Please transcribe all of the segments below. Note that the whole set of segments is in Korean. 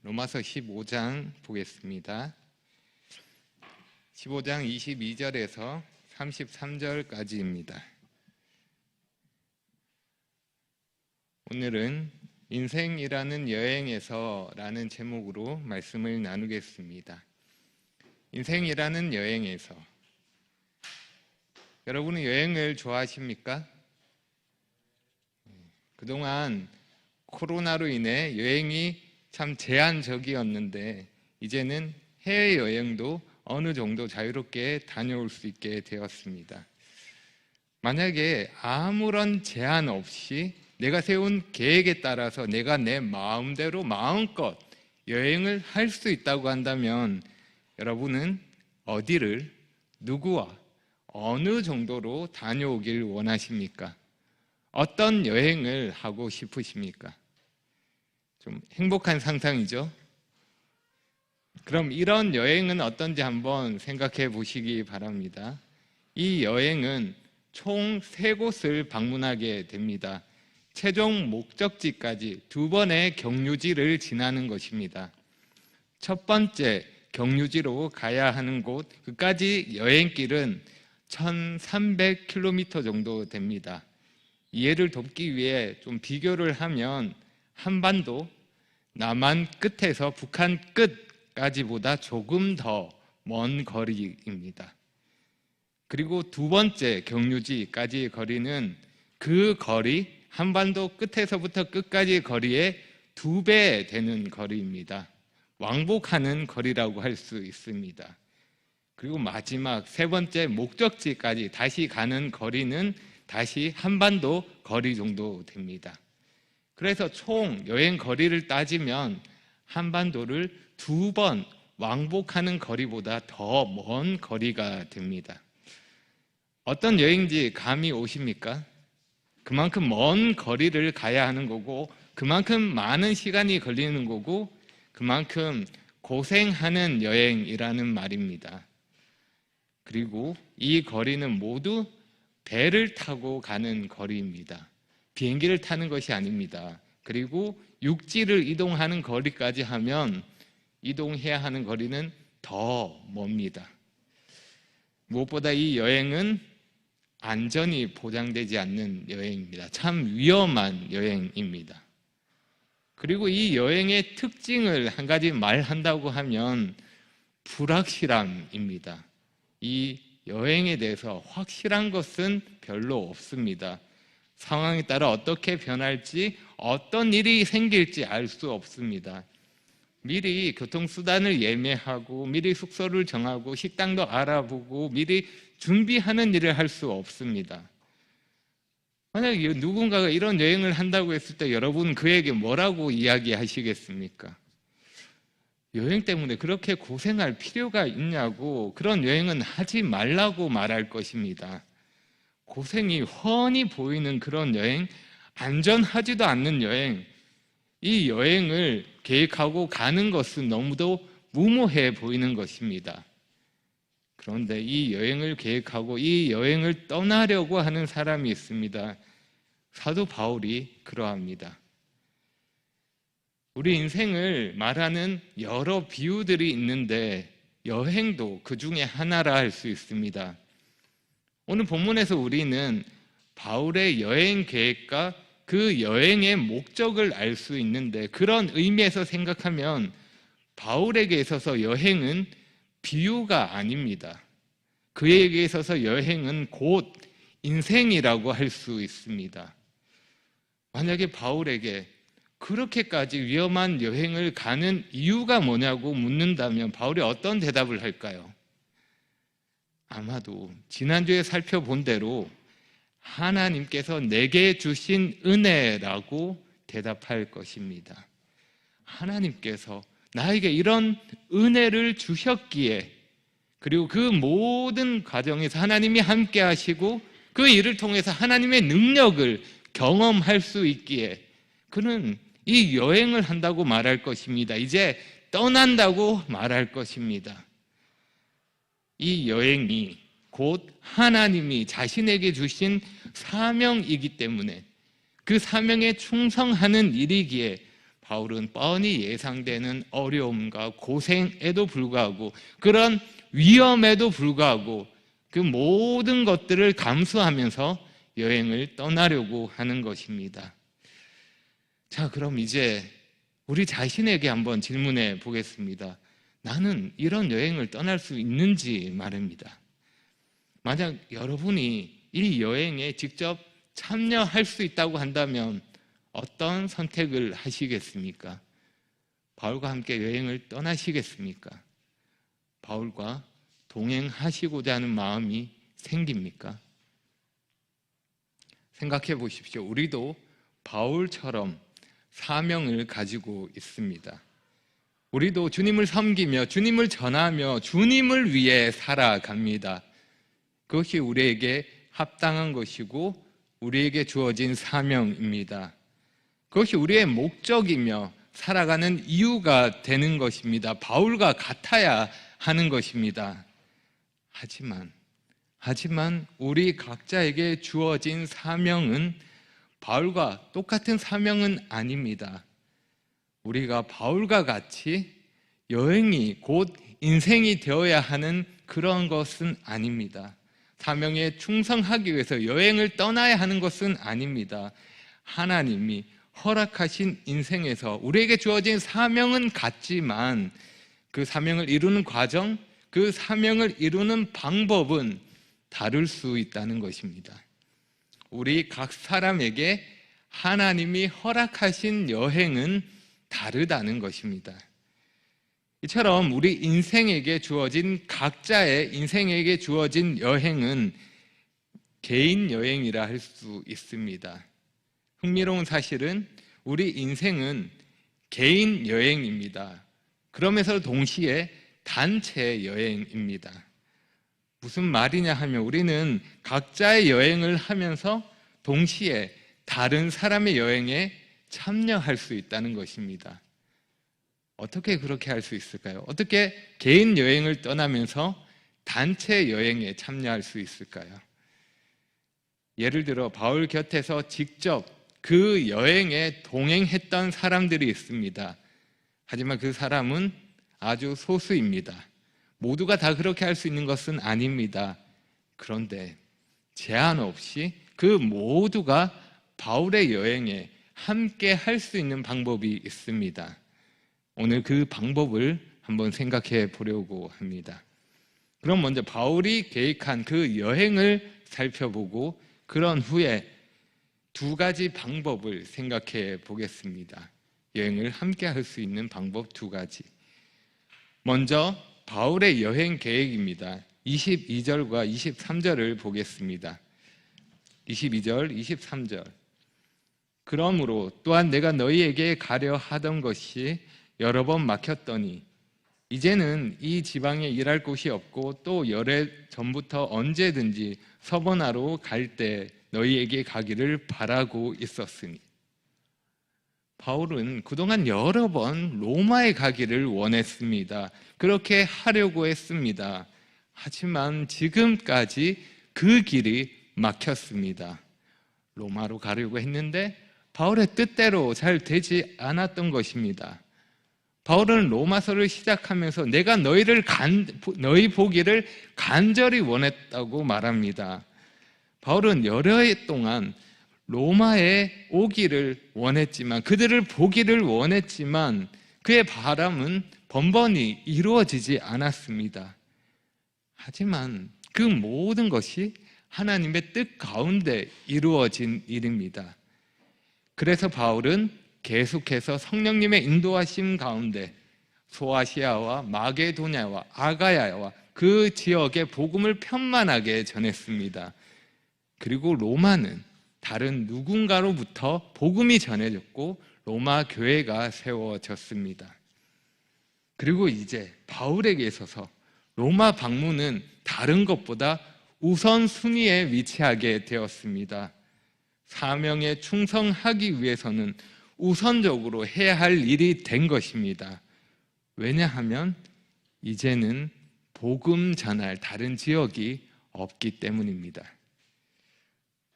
로마서 15장 보겠습니다. 15장 22절에서 33절까지입니다. 오늘은 인생이라는 여행에서 라는 제목으로 말씀을 나누겠습니다. 인생이라는 여행에서. 여러분은 여행을 좋아하십니까? 그동안 코로나로 인해 여행이 참 제한적이었는데 이제는 해외여행도 어느 정도 자유롭게 다녀올 수 있게 되었습니다. 만약에 아무런 제한 없이 내가 세운 계획에 따라서 내가 내 마음대로 마음껏 여행을 할 수 있다고 한다면 여러분은 어디를 누구와 어느 정도로 다녀오길 원하십니까? 어떤 여행을 하고 싶으십니까? 좀 행복한 상상이죠? 그럼 이런 여행은 어떤지 한번 생각해 보시기 바랍니다. 이 여행은 총 3곳을 방문하게 됩니다. 최종 목적지까지 2번의 경유지를 지나는 것입니다. 첫 번째 경유지로 가야 하는 곳, 그까지 여행길은 1300km 정도 됩니다. 이해를 돕기 위해 좀 비교를 하면 한반도 남한 끝에서 북한 끝까지보다 조금 더 먼 거리입니다. 그리고 2번째 경유지까지 거리는 그 거리, 한반도 끝에서부터 끝까지 거리의 2배 되는 거리입니다. 왕복하는 거리라고 할 수 있습니다. 그리고 마지막 3번째 목적지까지 다시 가는 거리는 다시 한반도 거리 정도 됩니다. 그래서 총 여행 거리를 따지면 한반도를 2번 왕복하는 거리보다 더 먼 거리가 됩니다. 어떤 여행지 감이 오십니까? 그만큼 먼 거리를 가야 하는 거고, 그만큼 많은 시간이 걸리는 거고, 그만큼 고생하는 여행이라는 말입니다. 그리고 이 거리는 모두 배를 타고 가는 거리입니다. 비행기를 타는 것이 아닙니다. 그리고 육지를 이동하는 거리까지 하면 이동해야 하는 거리는 더 멉니다. 무엇보다 이 여행은 안전이 보장되지 않는 여행입니다. 참 위험한 여행입니다. 그리고 이 여행의 특징을 한 가지 말한다고 하면 불확실함입니다. 이 여행에 대해서 확실한 것은 별로 없습니다. 상황에 따라 어떻게 변할지, 어떤 일이 생길지 알 수 없습니다. 미리 교통수단을 예매하고 미리 숙소를 정하고 식당도 알아보고 미리 준비하는 일을 할 수 없습니다. 만약에 누군가가 이런 여행을 한다고 했을 때 여러분 그에게 뭐라고 이야기하시겠습니까? 여행 때문에 그렇게 고생할 필요가 있냐고, 그런 여행은 하지 말라고 말할 것입니다. 고생이 훤히 보이는 그런 여행, 안전하지도 않는 여행, 이 여행을 계획하고 가는 것은 너무도 무모해 보이는 것입니다. 그런데 이 여행을 계획하고 이 여행을 떠나려고 하는 사람이 있습니다. 사도 바울이 그러합니다. 우리 인생을 말하는 여러 비유들이 있는데 여행도 그 중에 하나라 할 수 있습니다. 오늘 본문에서 우리는 바울의 여행 계획과 그 여행의 목적을 알 수 있는데, 그런 의미에서 생각하면 바울에게 있어서 여행은 비유가 아닙니다. 그에게 있어서 여행은 곧 인생이라고 할 수 있습니다. 만약에 바울에게 그렇게까지 위험한 여행을 가는 이유가 뭐냐고 묻는다면 바울이 어떤 대답을 할까요? 아마도 지난주에 살펴본 대로 하나님께서 내게 주신 은혜라고 대답할 것입니다. 하나님께서 나에게 이런 은혜를 주셨기에, 그리고 그 모든 과정에서 하나님이 함께 하시고 그 일을 통해서 하나님의 능력을 경험할 수 있기에 그는 이 여행을 한다고 말할 것입니다. 이제 떠난다고 말할 것입니다. 이 여행이 곧 하나님이 자신에게 주신 사명이기 때문에 그 사명에 충성하는 일이기에 바울은 뻔히 예상되는 어려움과 고생에도 불구하고, 그런 위험에도 불구하고 그 모든 것들을 감수하면서 여행을 떠나려고 하는 것입니다. 자, 그럼 이제 우리 자신에게 한번 질문해 보겠습니다. 나는 이런 여행을 떠날 수 있는지 말입니다. 만약 여러분이 이 여행에 직접 참여할 수 있다고 한다면 어떤 선택을 하시겠습니까? 바울과 함께 여행을 떠나시겠습니까? 바울과 동행하시고자 하는 마음이 생깁니까? 생각해 보십시오. 우리도 바울처럼 사명을 가지고 있습니다. 우리도 주님을 섬기며 주님을 전하며 주님을 위해 살아갑니다. 그것이 우리에게 합당한 것이고 우리에게 주어진 사명입니다. 그것이 우리의 목적이며 살아가는 이유가 되는 것입니다. 바울과 같아야 하는 것입니다. 하지만 우리 각자에게 주어진 사명은 바울과 똑같은 사명은 아닙니다. 우리가 바울과 같이 여행이 곧 인생이 되어야 하는 그런 것은 아닙니다. 사명에 충성하기 위해서 여행을 떠나야 하는 것은 아닙니다. 하나님이 허락하신 인생에서 우리에게 주어진 사명은 같지만 그 사명을 이루는 과정, 그 사명을 이루는 방법은 다를 수 있다는 것입니다. 우리 각 사람에게 하나님이 허락하신 여행은 다르다는 것입니다. 이처럼 우리 인생에게 주어진, 각자의 인생에게 주어진 여행은 개인 여행이라 할 수 있습니다. 흥미로운 사실은 우리 인생은 개인 여행입니다. 그러면서 동시에 단체 여행입니다. 무슨 말이냐 하면 우리는 각자의 여행을 하면서 동시에 다른 사람의 여행에 참여할 수 있다는 것입니다. 어떻게 그렇게 할 수 있을까요? 어떻게 개인 여행을 떠나면서 단체 여행에 참여할 수 있을까요? 예를 들어 바울 곁에서 직접 그 여행에 동행했던 사람들이 있습니다. 하지만 그 사람은 아주 소수입니다. 모두가 다 그렇게 할 수 있는 것은 아닙니다. 그런데 제한 없이 그 모두가 바울의 여행에 함께 할 수 있는 방법이 있습니다. 오늘 그 방법을 한번 생각해 보려고 합니다. 그럼 먼저 바울이 계획한 그 여행을 살펴보고 그런 후에 두 가지 방법을 생각해 보겠습니다. 여행을 함께 할 수 있는 방법 두 가지. 먼저 바울의 여행 계획입니다. 22절과 23절을 보겠습니다. 22절, 23절. 그러므로 또한 내가 너희에게 가려 하던 것이 여러 번 막혔더니 이제는 이 지방에 일할 곳이 없고 또 열흘 전부터 언제든지 서번하로 갈 때 너희에게 가기를 바라고 있었으니. 바울은 그동안 여러 번 로마에 가기를 원했습니다. 그렇게 하려고 했습니다. 하지만 지금까지 그 길이 막혔습니다. 로마로 가려고 했는데 바울의 뜻대로 잘 되지 않았던 것입니다. 바울은 로마서를 시작하면서 내가 너희 보기를 간절히 원했다고 말합니다. 바울은 여러 해 동안 로마에 오기를 원했지만, 그들을 보기를 원했지만 그의 바람은 번번이 이루어지지 않았습니다. 하지만 그 모든 것이 하나님의 뜻 가운데 이루어진 일입니다. 그래서 바울은 계속해서 성령님의 인도하심 가운데 소아시아와 마게도냐와 아가야와 그 지역의 복음을 편만하게 전했습니다. 그리고 로마는 다른 누군가로부터 복음이 전해졌고 로마 교회가 세워졌습니다. 그리고 이제 바울에게 있어서 로마 방문은 다른 것보다 우선순위에 위치하게 되었습니다. 사명에 충성하기 위해서는 우선적으로 해야 할 일이 된 것입니다. 왜냐하면 이제는 복음 전할 다른 지역이 없기 때문입니다.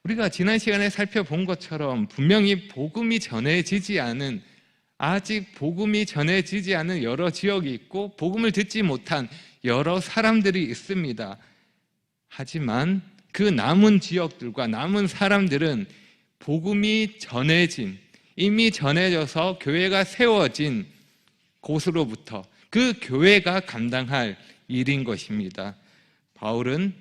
우리가 지난 시간에 살펴본 것처럼 분명히 복음이 전해지지 않은 아직 복음이 전해지지 않은 여러 지역이 있고 복음을 듣지 못한 여러 사람들이 있습니다. 하지만 그 남은 지역들과 남은 사람들은 복음이 전해진, 이미 전해져서 교회가 세워진 곳으로부터 그 교회가 감당할 일인 것입니다. 바울은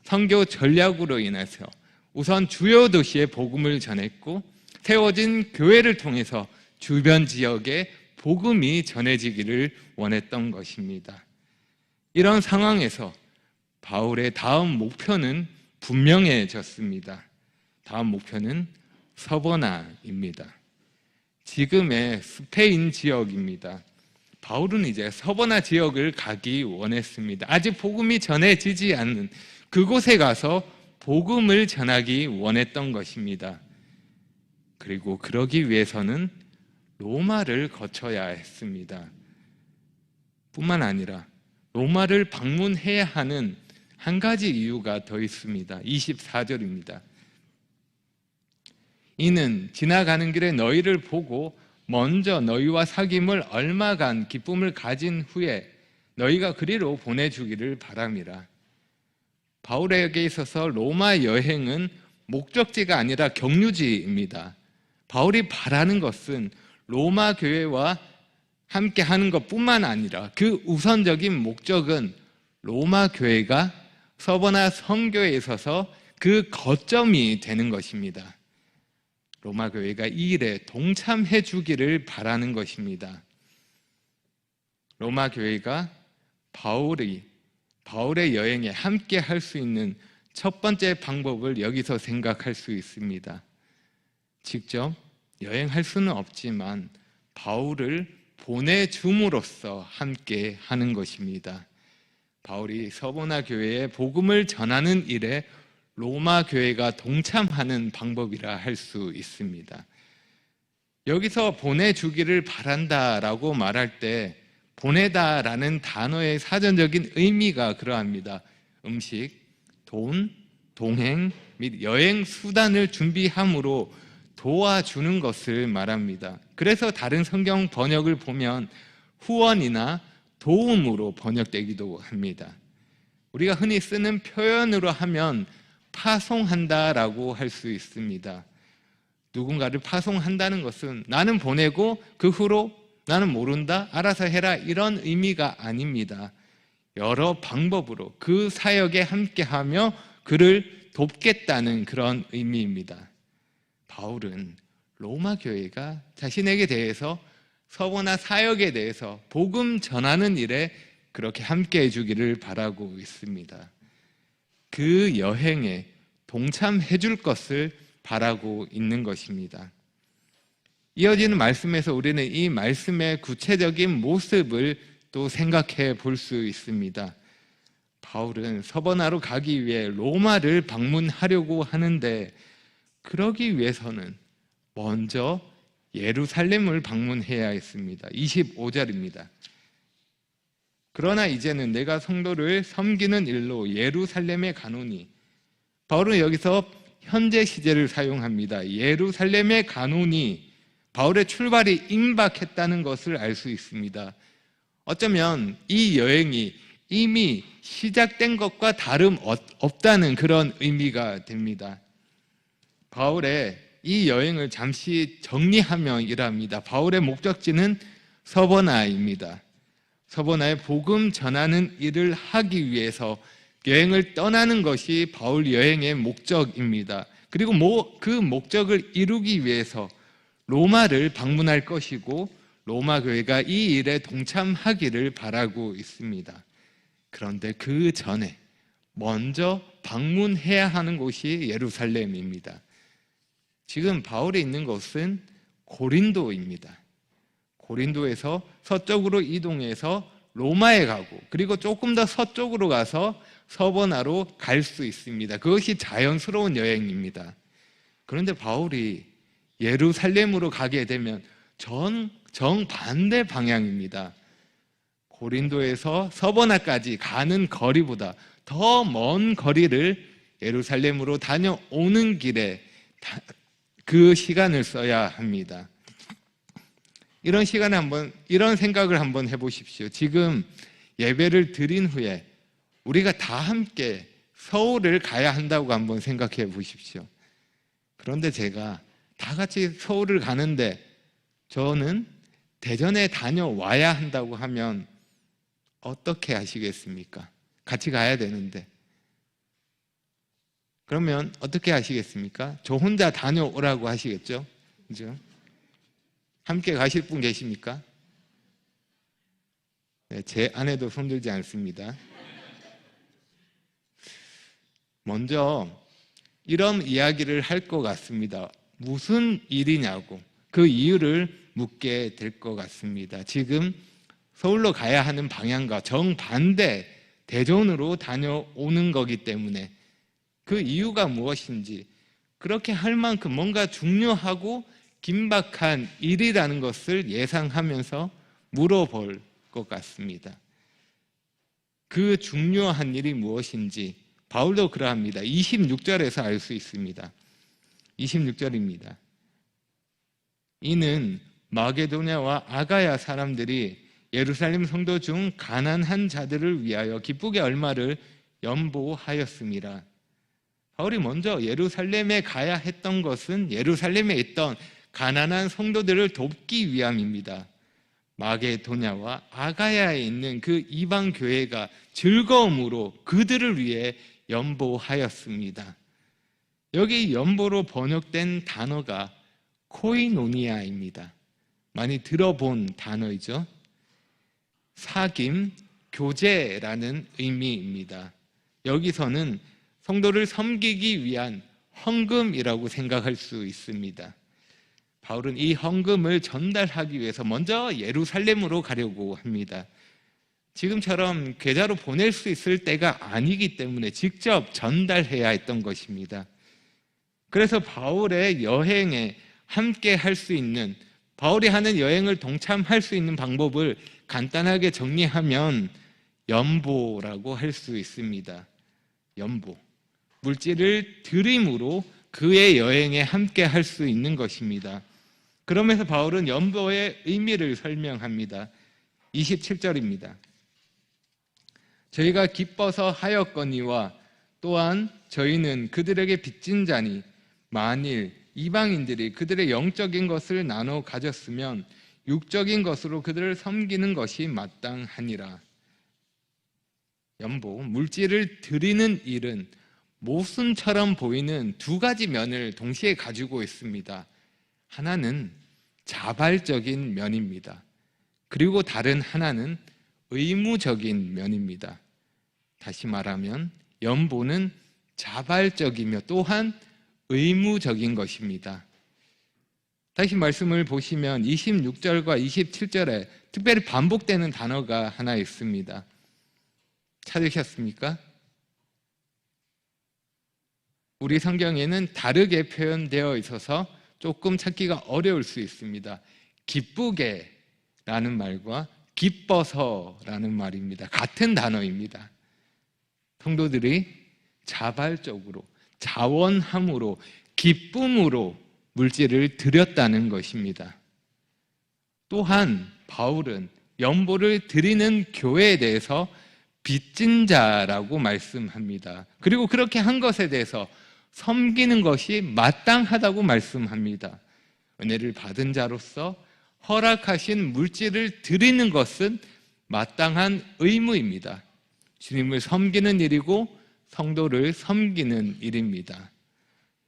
선교 전략으로 인해서 우선 주요 도시에 복음을 전했고 세워진 교회를 통해서 주변 지역에 복음이 전해지기를 원했던 것입니다. 이런 상황에서 바울의 다음 목표는 분명해졌습니다. 다음 목표는 서버나입니다. 지금의 스페인 지역입니다. 바울은 이제 서버나 지역을 가기 원했습니다. 아직 복음이 전해지지 않는 그곳에 가서 복음을 전하기 원했던 것입니다. 그리고 그러기 위해서는 로마를 거쳐야 했습니다. 뿐만 아니라 로마를 방문해야 하는 한 가지 이유가 더 있습니다. 24절입니다. 이는 지나가는 길에 너희를 보고 먼저 너희와 사귐을 얼마간 기쁨을 가진 후에 너희가 그리로 보내주기를 바람이라. 바울에게 있어서 로마 여행은 목적지가 아니라 경유지입니다. 바울이 바라는 것은 로마 교회와 함께 하는 것뿐만 아니라 그 우선적인 목적은 로마 교회가 서버나 선교에 있어서 그 거점이 되는 것입니다. 로마 교회가 이 일에 동참해 주기를 바라는 것입니다. 로마 교회가 바울의 여행에 함께 할 수 있는 첫 번째 방법을 여기서 생각할 수 있습니다. 직접 여행할 수는 없지만 바울을 보내줌으로써 함께 하는 것입니다. 바울이 서보나 교회에 복음을 전하는 일에 로마 교회가 동참하는 방법이라 할 수 있습니다. 여기서 보내주기를 바란다라고 말할 때 보내다라는 단어의 사전적인 의미가 그러합니다. 음식, 돈, 동행 및 여행 수단을 준비함으로 도와주는 것을 말합니다. 그래서 다른 성경 번역을 보면 후원이나 도움으로 번역되기도 합니다. 우리가 흔히 쓰는 표현으로 하면 파송한다라고 할 수 있습니다. 누군가를 파송한다는 것은 나는 보내고 그 후로 나는 모른다, 알아서 해라 이런 의미가 아닙니다. 여러 방법으로 그 사역에 함께하며 그를 돕겠다는 그런 의미입니다. 바울은 로마 교회가 자신에게 대해서 서거나 사역에 대해서 복음 전하는 일에 그렇게 함께해 주기를 바라고 있습니다. 그 여행에 동참해 줄 것을 바라고 있는 것입니다. 이어지는 말씀에서 우리는 이 말씀의 구체적인 모습을 또 생각해 볼 수 있습니다. 바울은 서버나로 가기 위해 로마를 방문하려고 하는데 그러기 위해서는 먼저 예루살렘을 방문해야 했습니다. 25절입니다. 그러나 이제는 내가 성도를 섬기는 일로 예루살렘에 가노니. 바울은 여기서 현재 시제를 사용합니다. 예루살렘에 가노니. 바울의 출발이 임박했다는 것을 알 수 있습니다. 어쩌면 이 여행이 이미 시작된 것과 다름없다는 그런 의미가 됩니다. 바울의 이 여행을 잠시 정리하면 이랍니다. 바울의 목적지는 서버나입니다. 서버나에 복음 전하는 일을 하기 위해서 여행을 떠나는 것이 바울 여행의 목적입니다. 그리고 그 목적을 이루기 위해서 로마를 방문할 것이고 로마 교회가 이 일에 동참하기를 바라고 있습니다. 그런데 그 전에 먼저 방문해야 하는 곳이 예루살렘입니다. 지금 바울이 있는 곳은 고린도입니다. 고린도에서 서쪽으로 이동해서 로마에 가고 그리고 조금 더 서쪽으로 가서 서버나로 갈 수 있습니다. 그것이 자연스러운 여행입니다. 그런데 바울이 예루살렘으로 가게 되면 정반대 방향입니다. 고린도에서 서버나까지 가는 거리보다 더 먼 거리를 예루살렘으로 다녀오는 길에 그 시간을 써야 합니다. 이런 시간에 이런 생각을 한번 해보십시오. 지금 예배를 드린 후에 우리가 다 함께 서울을 가야 한다고 한번 생각해 보십시오. 그런데 제가 다 같이 서울을 가는데 저는 대전에 다녀와야 한다고 하면 어떻게 하시겠습니까? 같이 가야 되는데. 그러면 어떻게 하시겠습니까? 저 혼자 다녀오라고 하시겠죠? 그죠? 함께 가실 분 계십니까? 네, 제 아내도 손들지 않습니다. 먼저 이런 이야기를 할 것 같습니다. 무슨 일이냐고 그 이유를 묻게 될 것 같습니다. 지금 서울로 가야 하는 방향과 정반대 대전으로 다녀오는 거기 때문에 그 이유가 무엇인지, 그렇게 할 만큼 뭔가 중요하고 긴박한 일이라는 것을 예상하면서 물어볼 것 같습니다. 그 중요한 일이 무엇인지 바울도 그러합니다. 26절에서 알 수 있습니다. 26절입니다. 이는 마게도냐와 아가야 사람들이 예루살렘 성도 중 가난한 자들을 위하여 기쁘게 얼마를 연보하였습니다. 바울이 먼저 예루살렘에 가야 했던 것은 예루살렘에 있던 가난한 성도들을 돕기 위함입니다. 마게도냐와 아가야에 있는 그 이방 교회가 즐거움으로 그들을 위해 연보하였습니다. 여기 연보로 번역된 단어가 코이노니아입니다. 많이 들어본 단어이죠. 사귐, 교제라는 의미입니다. 여기서는 성도를 섬기기 위한 헌금이라고 생각할 수 있습니다. 바울은 이 헌금을 전달하기 위해서 먼저 예루살렘으로 가려고 합니다. 지금처럼 계좌로 보낼 수 있을 때가 아니기 때문에 직접 전달해야 했던 것입니다. 그래서 바울의 여행에 함께 할 수 있는, 바울이 하는 여행을 동참할 수 있는 방법을 간단하게 정리하면 연보라고 할 수 있습니다. 연보. 물질을 드림으로 그의 여행에 함께 할 수 있는 것입니다. 그러면서 바울은 연보의 의미를 설명합니다. 27절입니다. 저희가 기뻐서 하였거니와 또한 저희는 그들에게 빚진 자니 만일 이방인들이 그들의 영적인 것을 나눠 가졌으면 육적인 것으로 그들을 섬기는 것이 마땅하니라. 연보, 물질을 드리는 일은 모순처럼 보이는 두 가지 면을 동시에 가지고 있습니다. 하나는 자발적인 면입니다. 그리고 다른 하나는 의무적인 면입니다. 다시 말하면 연보는 자발적이며 또한 의무적인 것입니다. 다시 말씀을 보시면 26절과 27절에 특별히 반복되는 단어가 하나 있습니다. 찾으셨습니까? 우리 성경에는 다르게 표현되어 있어서 조금 찾기가 어려울 수 있습니다. 기쁘게 라는 말과 기뻐서 라는 말입니다. 같은 단어입니다. 성도들이 자발적으로, 자원함으로, 기쁨으로 물질을 드렸다는 것입니다. 또한 바울은 연보를 드리는 교회에 대해서 빚진 자라고 말씀합니다. 그리고 그렇게 한 것에 대해서 섬기는 것이 마땅하다고 말씀합니다. 은혜를 받은 자로서 허락하신 물질을 드리는 것은 마땅한 의무입니다. 주님을 섬기는 일이고 성도를 섬기는 일입니다.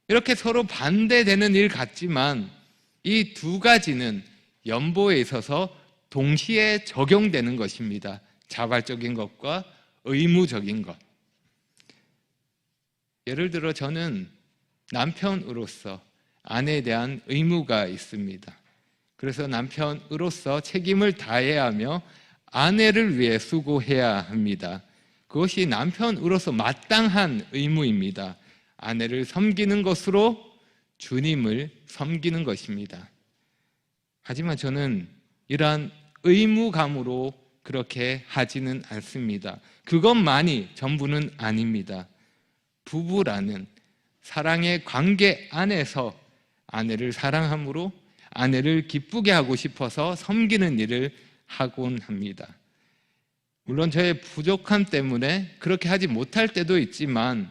이렇게 서로 반대되는 일 같지만 이 두 가지는 연보에 있어서 동시에 적용되는 것입니다. 자발적인 것과 의무적인 것. 예를 들어 저는 남편으로서 아내에 대한 의무가 있습니다. 그래서 남편으로서 책임을 다해야 하며 아내를 위해 수고해야 합니다. 그것이 남편으로서 마땅한 의무입니다. 아내를 섬기는 것으로 주님을 섬기는 것입니다. 하지만 저는 이러한 의무감으로 그렇게 하지는 않습니다. 그것만이 전부는 아닙니다. 부부라는 사랑의 관계 안에서 아내를 사랑함으로 아내를 기쁘게 하고 싶어서 섬기는 일을 하곤 합니다. 물론 저의 부족함 때문에 그렇게 하지 못할 때도 있지만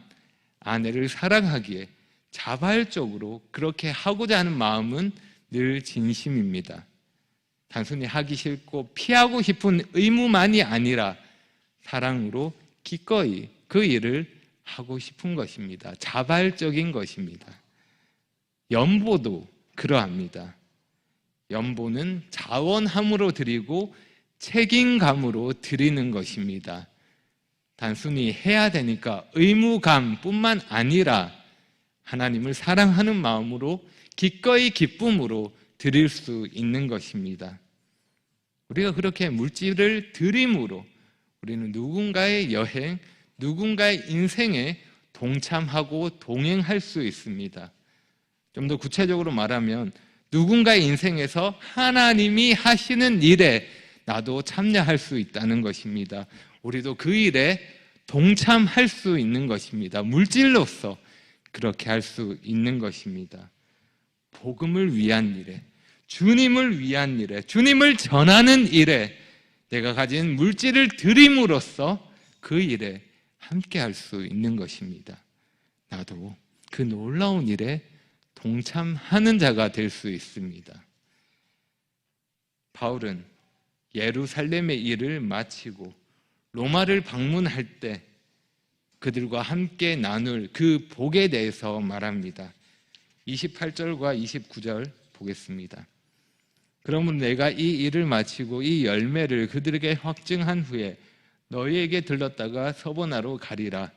아내를 사랑하기에 자발적으로 그렇게 하고자 하는 마음은 늘 진심입니다. 단순히 하기 싫고 피하고 싶은 의무만이 아니라 사랑으로 기꺼이 그 일을 하고 싶은 것입니다. 자발적인 것입니다. 연보도 그러합니다. 연보는 자원함으로 드리고 책임감으로 드리는 것입니다. 단순히 해야 되니까 의무감뿐만 아니라 하나님을 사랑하는 마음으로 기꺼이 기쁨으로 드릴 수 있는 것입니다. 우리가 그렇게 물질을 드림으로 우리는 누군가의 여행, 누군가의 인생에 동참하고 동행할 수 있습니다. 좀 더 구체적으로 말하면 누군가의 인생에서 하나님이 하시는 일에 나도 참여할 수 있다는 것입니다. 우리도 그 일에 동참할 수 있는 것입니다. 물질로서 그렇게 할 수 있는 것입니다. 복음을 위한 일에, 주님을 위한 일에, 주님을 전하는 일에 내가 가진 물질을 드림으로써 그 일에 함께 할 수 있는 것입니다. 나도 그 놀라운 일에 동참하는 자가 될 수 있습니다. 바울은 예루살렘의 일을 마치고 로마를 방문할 때 그들과 함께 나눌 그 복에 대해서 말합니다. 28절과 29절 보겠습니다. 그러면 내가 이 일을 마치고 이 열매를 그들에게 확증한 후에 너희에게 들렀다가 서보나로 가리라.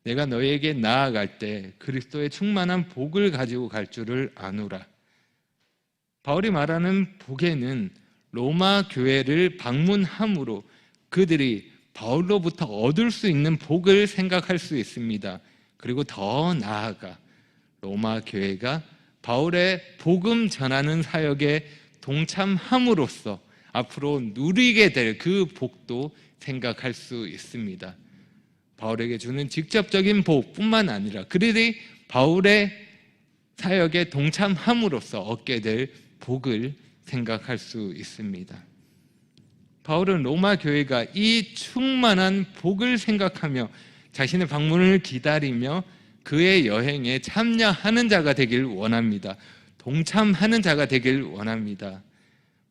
내가 너희에게 나아갈 때 그리스도의 충만한 복을 가지고 갈 줄을 아노라. 바울이 말하는 복에는 로마 교회를 방문함으로 그들이 바울로부터 얻을 수 있는 복을 생각할 수 있습니다. 그리고 더 나아가 로마 교회가 바울의 복음 전하는 사역에 동참함으로써 앞으로 누리게 될 그 복도 생각할 수 있습니다. 바울에게 주는 직접적인 복뿐만 아니라 그들이 바울의 사역에 동참함으로써 얻게 될 복을 생각할 수 있습니다. 바울은 로마 교회가 이 충만한 복을 생각하며 자신의 방문을 기다리며 그의 여행에 참여하는 자가 되길 원합니다. 동참하는 자가 되길 원합니다.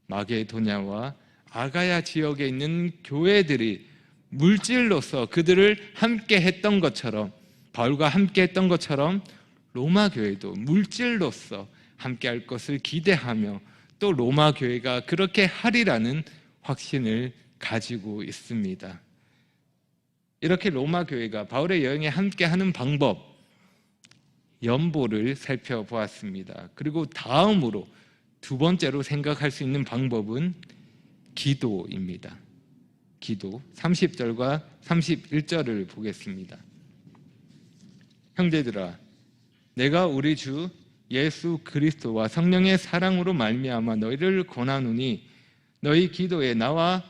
마게도냐와 아가야 지역에 있는 교회들이 물질로서 그들을 함께 했던 것처럼, 바울과 함께 했던 것처럼 로마 교회도 물질로서 함께 할 것을 기대하며 또 로마 교회가 그렇게 하리라는 확신을 가지고 있습니다. 이렇게 로마 교회가 바울의 여행에 함께 하는 방법, 연보를 살펴보았습니다. 그리고 다음으로 두 번째로 생각할 수 있는 방법은 기도입니다. 기도 30절과 31절을 보겠습니다. 형제들아, 내가 우리 주 예수 그리스도와 성령의 사랑으로 말미암아 너희를 권하노니 너희 기도에 나와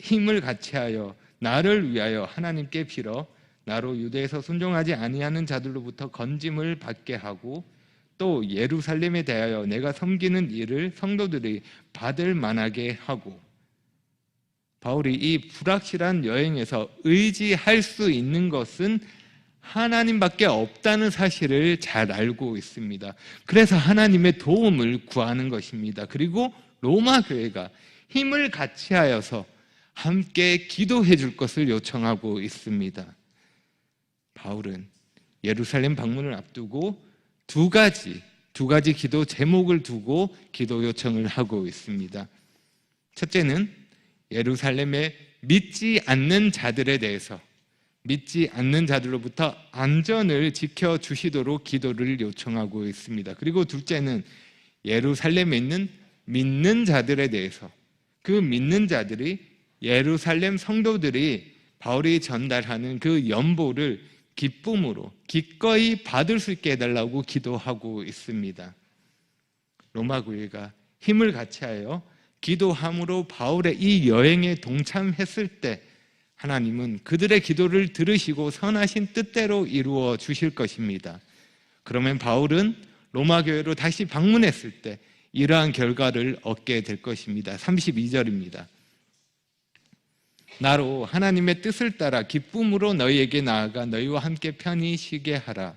힘을 같이하여 나를 위하여 하나님께 빌어 나로 유대에서 순종하지 아니하는 자들로부터 건짐을 받게 하고 또 예루살렘에 대하여 내가 섬기는 일을 성도들이 받을 만하게 하고. 바울이 이 불확실한 여행에서 의지할 수 있는 것은 하나님밖에 없다는 사실을 잘 알고 있습니다. 그래서 하나님의 도움을 구하는 것입니다. 그리고 로마 교회가 힘을 같이 하여서 함께 기도해 줄 것을 요청하고 있습니다. 바울은 예루살렘 방문을 앞두고 두 가지 기도 제목을 두고 기도 요청을 하고 있습니다. 첫째는 예루살렘에 믿지 않는 자들에 대해서, 믿지 않는 자들로부터 안전을 지켜주시도록 기도를 요청하고 있습니다. 그리고 둘째는 예루살렘에 있는 믿는 자들에 대해서, 그 믿는 자들이 예루살렘 성도들이 바울이 전달하는 그 연보를 기쁨으로 기꺼이 받을 수 있게 해달라고 기도하고 있습니다. 로마 교회가 힘을 같이하여 기도함으로 바울의 이 여행에 동참했을 때 하나님은 그들의 기도를 들으시고 선하신 뜻대로 이루어 주실 것입니다. 그러면 바울은 로마 교회로 다시 방문했을 때 이러한 결과를 얻게 될 것입니다. 32절입니다. 나로 하나님의 뜻을 따라 기쁨으로 너희에게 나아가 너희와 함께 편히 쉬게 하라.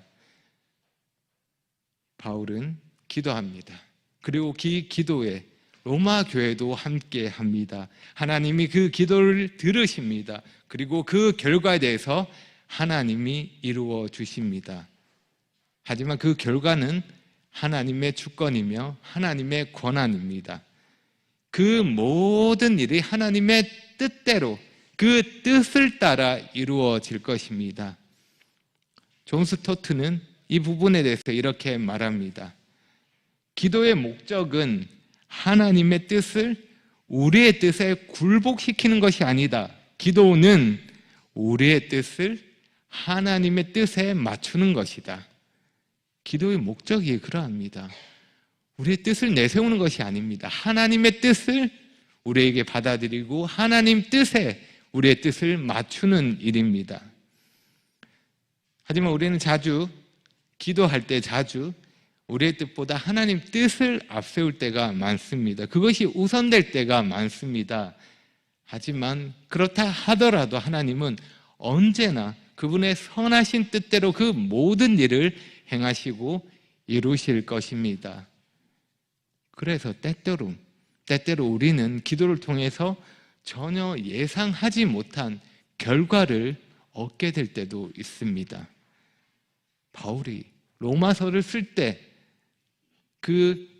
바울은 기도합니다. 그리고 그 기도에 로마 교회도 함께 합니다. 하나님이 그 기도를 들으십니다. 그리고 그 결과에 대해서 하나님이 이루어 주십니다. 하지만 그 결과는 하나님의 주권이며 하나님의 권한입니다. 그 모든 일이 하나님의 뜻대로 그 뜻을 따라 이루어질 것입니다. 존 스토트는 이 부분에 대해서 이렇게 말합니다. 기도의 목적은 하나님의 뜻을 우리의 뜻에 굴복시키는 것이 아니다. 기도는 우리의 뜻을 하나님의 뜻에 맞추는 것이다. 기도의 목적이 그러합니다. 우리의 뜻을 내세우는 것이 아닙니다. 하나님의 뜻을 우리에게 받아들이고 하나님 뜻에 우리의 뜻을 맞추는 일입니다. 하지만 우리는 자주 기도할 때 우리의 뜻보다 하나님 뜻을 앞세울 때가 많습니다. 그것이 우선될 때가 많습니다. 하지만 그렇다 하더라도 하나님은 언제나 그분의 선하신 뜻대로 그 모든 일을 행하시고 이루실 것입니다. 그래서 때때로 우리는 기도를 통해서 전혀 예상하지 못한 결과를 얻게 될 때도 있습니다. 바울이 로마서를 쓸 때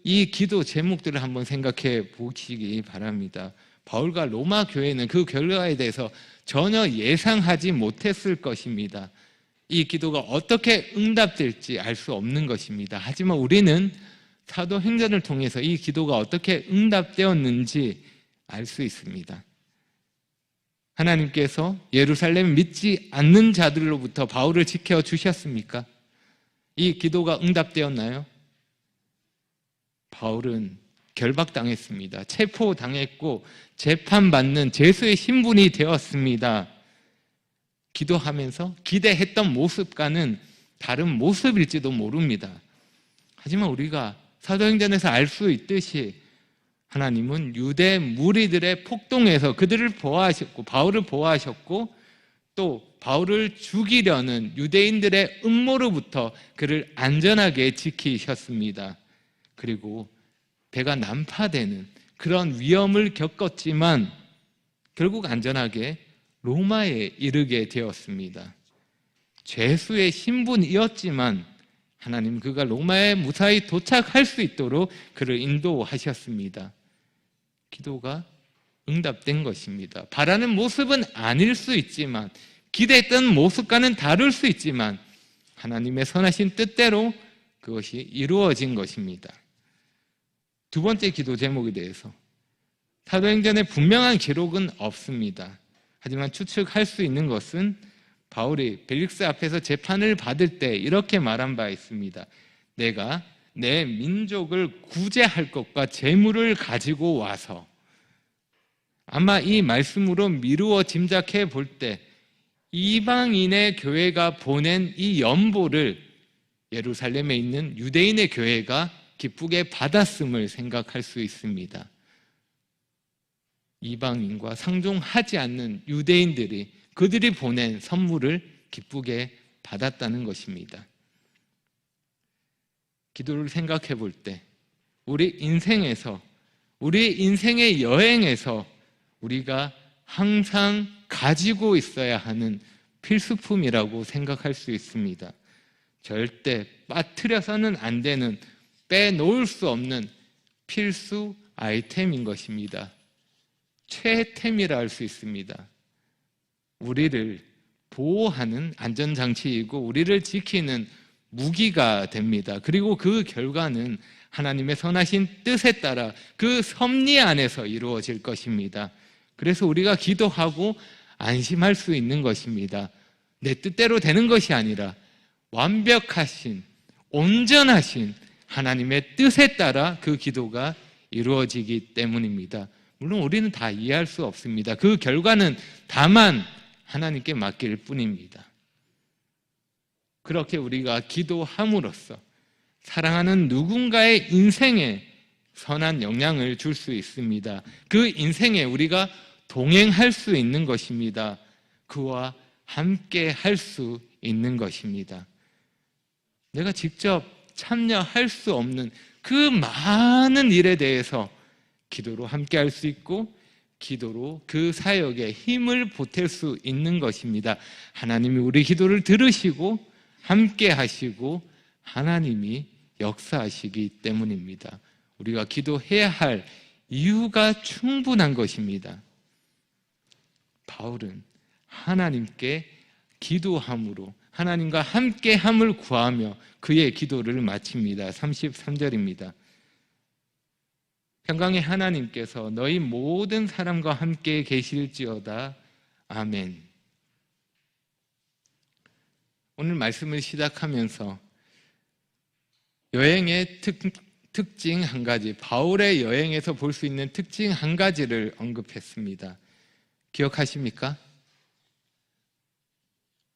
이 기도 제목들을 한번 생각해 보시기 바랍니다. 바울과 로마 교회는 그 결과에 대해서 전혀 예상하지 못했을 것입니다. 이 기도가 어떻게 응답될지 알 수 없는 것입니다. 하지만 우리는 사도행전을 통해서 이 기도가 어떻게 응답되었는지 알 수 있습니다. 하나님께서 예루살렘 믿지 않는 자들로부터 바울을 지켜주셨습니까? 이 기도가 응답되었나요? 바울은 결박당했습니다. 체포당했고 재판받는 죄수의 신분이 되었습니다. 기도하면서 기대했던 모습과는 다른 모습일지도 모릅니다. 하지만 우리가 사도행전에서 알 수 있듯이 하나님은 유대 무리들의 폭동에서 그들을 보호하셨고 바울을 보호하셨고 또 바울을 죽이려는 유대인들의 음모로부터 그를 안전하게 지키셨습니다. 그리고 배가 난파되는 그런 위험을 겪었지만 결국 안전하게 로마에 이르게 되었습니다. 죄수의 신분이었지만 하나님 그가 로마에 무사히 도착할 수 있도록 그를 인도하셨습니다. 기도가 응답된 것입니다. 바라는 모습은 아닐 수 있지만 기대했던 모습과는 다를 수 있지만 하나님의 선하신 뜻대로 그것이 이루어진 것입니다. 두 번째 기도 제목에 대해서 사도행전에 분명한 기록은 없습니다. 하지만 추측할 수 있는 것은 바울이 벨릭스 앞에서 재판을 받을 때 이렇게 말한 바 있습니다. 내가 내 민족을 구제할 것과 재물을 가지고 와서 아마 이 말씀으로 미루어 짐작해 볼 때 이방인의 교회가 보낸 이 연보를 예루살렘에 있는 유대인의 교회가 기쁘게 받았음을 생각할 수 있습니다. 이방인과 상종하지 않는 유대인들이 그들이 보낸 선물을 기쁘게 받았다는 것입니다. 기도를 생각해 볼 때 우리 인생의 여행에서 우리가 항상 가지고 있어야 하는 필수품이라고 생각할 수 있습니다. 절대 빠뜨려서는 안 되는, 빼놓을 수 없는 필수 아이템인 것입니다. 최애템이라 할 수 있습니다. 우리를 보호하는 안전장치이고 우리를 지키는 무기가 됩니다. 그리고 그 결과는 하나님의 선하신 뜻에 따라 그 섭리 안에서 이루어질 것입니다. 그래서 우리가 기도하고 안심할 수 있는 것입니다. 내 뜻대로 되는 것이 아니라 완벽하신, 온전하신 하나님의 뜻에 따라 그 기도가 이루어지기 때문입니다. 물론 우리는 다 이해할 수 없습니다. 그 결과는 다만 하나님께 맡길 뿐입니다. 그렇게 우리가 기도함으로써 사랑하는 누군가의 인생에 선한 영향을 줄 수 있습니다. 그 인생에 우리가 동행할 수 있는 것입니다. 그와 함께 할 수 있는 것입니다. 내가 직접 참여할 수 없는 그 많은 일에 대해서 기도로 함께 할 수 있고 기도로 그 사역에 힘을 보탤 수 있는 것입니다. 하나님이 우리 기도를 들으시고 함께 하시고 하나님이 역사하시기 때문입니다. 우리가 기도해야 할 이유가 충분한 것입니다. 바울은 하나님께 기도함으로 하나님과 함께함을 구하며 그의 기도를 마칩니다. 33절입니다. 평강의 하나님께서 너희 모든 사람과 함께 계실지어다. 아멘. 오늘 말씀을 시작하면서 여행의 특징 한 가지, 바울의 여행에서 볼 수 있는 특징 한 가지를 언급했습니다. 기억하십니까?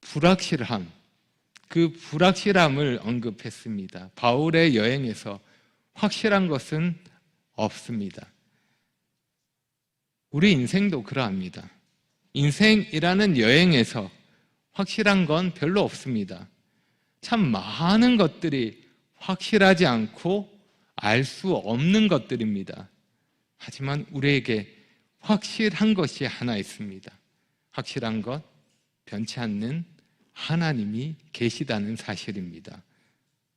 불확실함, 그 불확실함을 언급했습니다. 바울의 여행에서 확실한 것은 없습니다. 우리 인생도 그러합니다. 인생이라는 여행에서 확실한 건 별로 없습니다. 참 많은 것들이 확실하지 않고 알 수 없는 것들입니다. 하지만 우리에게 확실한 것이 하나 있습니다. 확실한 것, 변치 않는 하나님이 계시다는 사실입니다.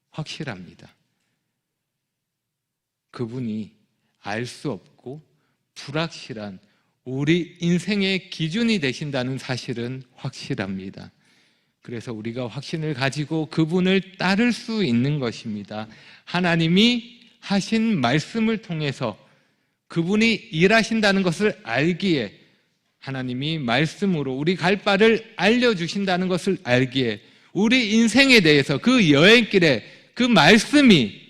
확실합니다. 그분이 알 수 없고 불확실한 우리 인생의 기준이 되신다는 사실은 확실합니다. 그래서 우리가 확신을 가지고 그분을 따를 수 있는 것입니다. 하나님이 하신 말씀을 통해서 그분이 일하신다는 것을 알기에, 하나님이 말씀으로 우리 갈 바를 알려주신다는 것을 알기에, 우리 인생에 대해서 그 여행길에 그 말씀이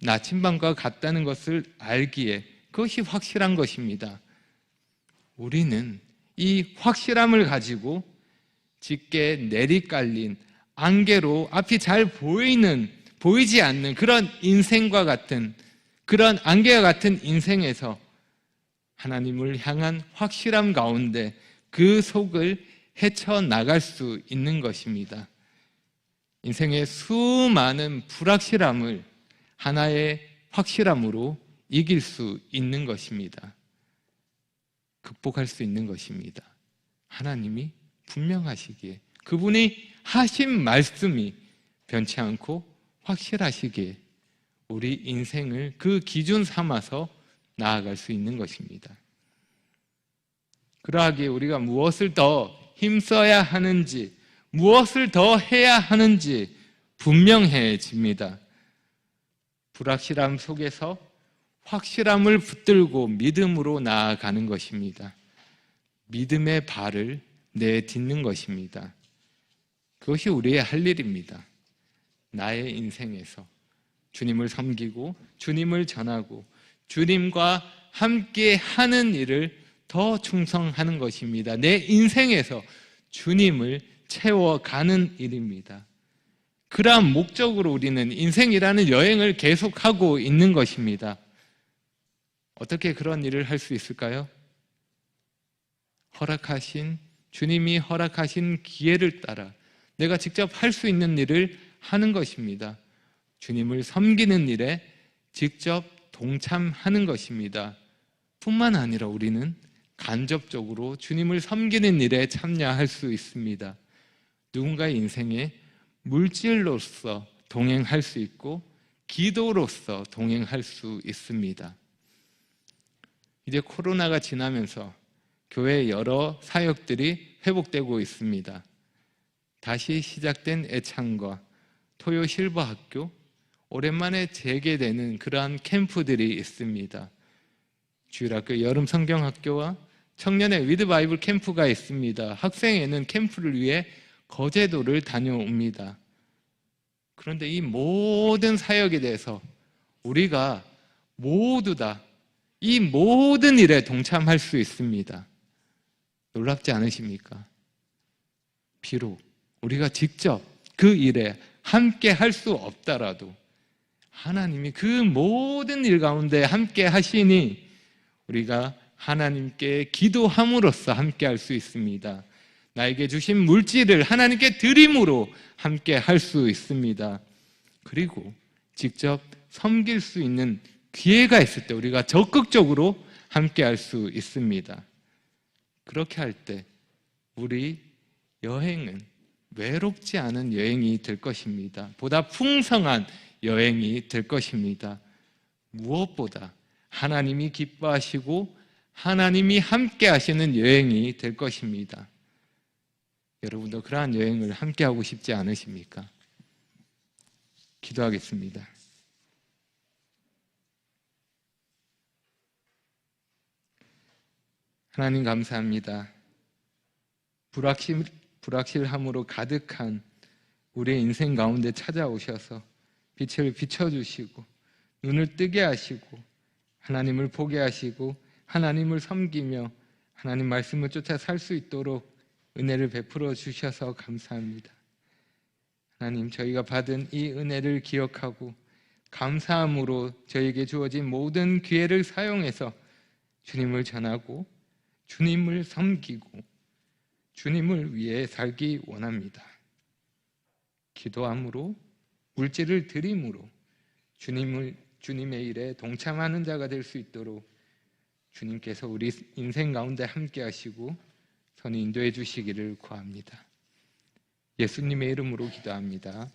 나침반과 같다는 것을 알기에 그것이 확실한 것입니다. 우리는 이 확실함을 가지고 짙게 내리깔린 안개로 앞이 잘 보이지 않는 그런 인생과 같은, 그런 안개와 같은 인생에서 하나님을 향한 확실함 가운데 그 속을 헤쳐나갈 수 있는 것입니다. 인생의 수많은 불확실함을 하나의 확실함으로 이길 수 있는 것입니다. 극복할 수 있는 것입니다. 하나님이 분명하시기에, 그분이 하신 말씀이 변치 않고 확실하시기에 우리 인생을 그 기준 삼아서 나아갈 수 있는 것입니다. 그러하기에 우리가 무엇을 더 힘써야 하는지, 무엇을 더 해야 하는지 분명해집니다. 불확실함 속에서 확실함을 붙들고 믿음으로 나아가는 것입니다. 믿음의 발을 내딛는 것입니다. 그것이 우리의 할 일입니다. 나의 인생에서 주님을 섬기고 주님을 전하고 주님과 함께 하는 일을 더 충성하는 것입니다. 내 인생에서 주님을 채워가는 일입니다. 그러한 목적으로 우리는 인생이라는 여행을 계속하고 있는 것입니다. 어떻게 그런 일을 할 수 있을까요? 주님이 허락하신 기회를 따라 내가 직접 할 수 있는 일을 하는 것입니다. 주님을 섬기는 일에 직접 동참하는 것입니다. 뿐만 아니라 우리는 간접적으로 주님을 섬기는 일에 참여할 수 있습니다. 누군가의 인생에 물질로서 동행할 수 있고 기도로서 동행할 수 있습니다. 이제 코로나가 지나면서 교회의 여러 사역들이 회복되고 있습니다. 다시 시작된 애창과 토요 실버 학교, 오랜만에 재개되는 그러한 캠프들이 있습니다. 주일학교 여름 성경학교와 청년의 위드 바이블 캠프가 있습니다. 학생회는 캠프를 위해 거제도를 다녀옵니다. 그런데 이 모든 사역에 대해서 우리가 모두 다 이 모든 일에 동참할 수 있습니다. 놀랍지 않으십니까? 비록 우리가 직접 그 일에 함께 할 수 없더라도 하나님이 그 모든 일 가운데 함께 하시니 우리가 하나님께 기도함으로써 함께 할 수 있습니다. 나에게 주신 물질을 하나님께 드림으로 함께 할 수 있습니다. 그리고 직접 섬길 수 있는 기회가 있을 때 우리가 적극적으로 함께 할 수 있습니다. 그렇게 할 때 우리 여행은 외롭지 않은 여행이 될 것입니다. 보다 풍성한 여행이 될 것입니다. 무엇보다 하나님이 기뻐하시고 하나님이 함께 하시는 여행이 될 것입니다. 여러분도 그러한 여행을 함께 하고 싶지 않으십니까? 기도하겠습니다. 하나님 감사합니다. 불확실함으로 가득한 우리의 인생 가운데 찾아오셔서 빛을 비춰주시고 눈을 뜨게 하시고 하나님을 보게 하시고 하나님을 섬기며 하나님 말씀을 쫓아 살 수 있도록 은혜를 베풀어 주셔서 감사합니다. 하나님, 저희가 받은 이 은혜를 기억하고 감사함으로 저에게 주어진 모든 기회를 사용해서 주님을 전하고 주님을 섬기고 주님을 위해 살기 원합니다. 기도함으로 물질을 드림으로 주님의 일에 동참하는 자가 될 수 있도록 주님께서 우리 인생 가운데 함께 하시고 선히 인도해 주시기를 구합니다. 예수님의 이름으로 기도합니다.